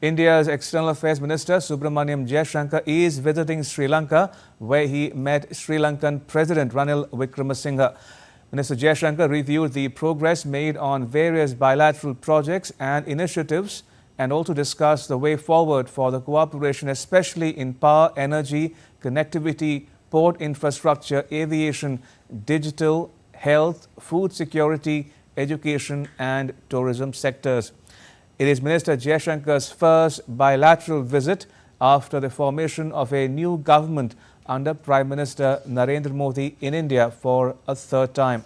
India's External Affairs Minister Subramaniam Jaishankar is visiting Sri Lanka, where he met Sri Lankan President Ranil Wickremesinghe. Minister Jaishankar reviewed the progress made on various bilateral projects and initiatives and also discussed the way forward for the cooperation, especially in power, energy, connectivity, port infrastructure, aviation, digital, health, food security, education and tourism sectors. It is Minister Jaishankar's first bilateral visit after the formation of a new government under Prime Minister Narendra Modi in India for a third time.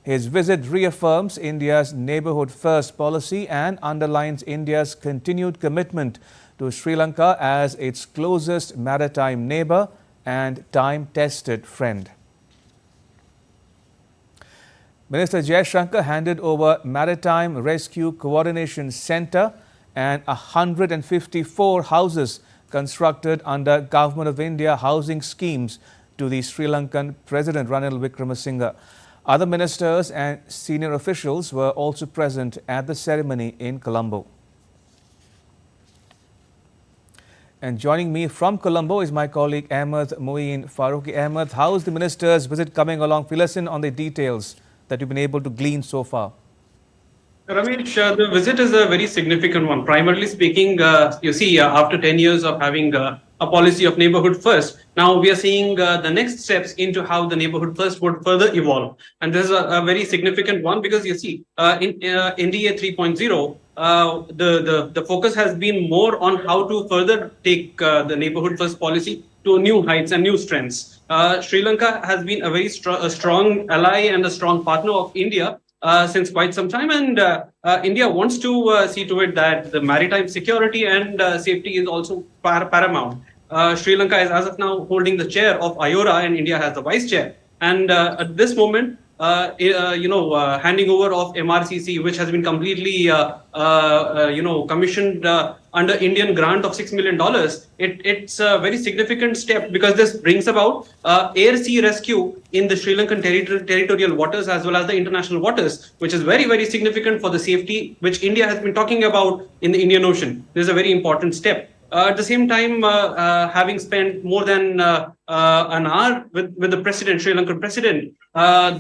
His visit reaffirms India's neighbourhood first policy and underlines India's continued commitment to Sri Lanka as its closest maritime neighbour and time-tested friend. Minister Jaishankar handed over Maritime Rescue Coordination Centre and 154 houses constructed under Government of India housing schemes to the Sri Lankan President Ranil Wickremesinghe. Other ministers and senior officials were also present at the ceremony in Colombo. And joining me from Colombo is my colleague Ahmed Moeen Faruqi. Ahmed, how is the minister's visit coming along? Fill us in on the details that you've been able to glean so far. Ramesh, the visit is a very significant one. Primarily speaking, you see, after 10 years of having a policy of neighborhood first, now we are seeing the next steps into how the neighborhood first would further evolve. And this is a very significant one because you see, in NDA 3.0, the focus has been more on how to further take the neighborhood first policy to new heights and new strengths. Sri Lanka has been a very strong ally and a strong partner of India since quite some time, and India wants to see to it that the maritime security and safety is also paramount. Sri Lanka is as of now holding the chair of IORA and India has the vice chair. And at this moment, handing over of MRCC, which has been completely, commissioned under Indian grant of $6 million, it's a very significant step because this brings about air-sea rescue in the Sri Lankan territorial waters as well as the international waters, which is very, very significant for the safety which India has been talking about in the Indian Ocean. This is a very important step. At the same time, having spent more than an hour with the president, Sri Lankan president,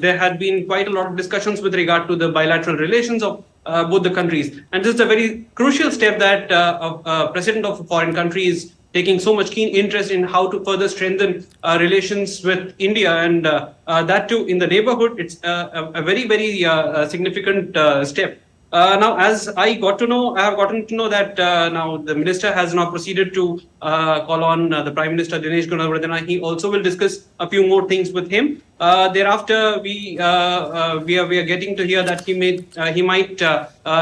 there had been quite a lot of discussions with regard to the bilateral relations of both the countries. And this is a very crucial step that a president of a foreign country is taking so much keen interest in how to further strengthen relations with India. And that too in the neighborhood, it's a very, very significant step. Now, as I have gotten to know that now the minister has now proceeded to call on the Prime Minister Dinesh Gunawardena. He also will discuss a few more things with him. Thereafter, we are getting to hear that he might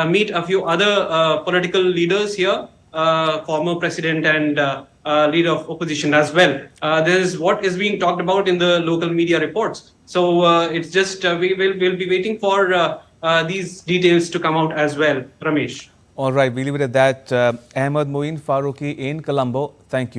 meet a few other political leaders here, former president and leader of opposition as well. This is what is being talked about in the local media reports. So it's just we'll be waiting for these details to come out as well, Ramesh. All right, we leave it at that. Ahmed Moeen Faruqi in Colombo, thank you.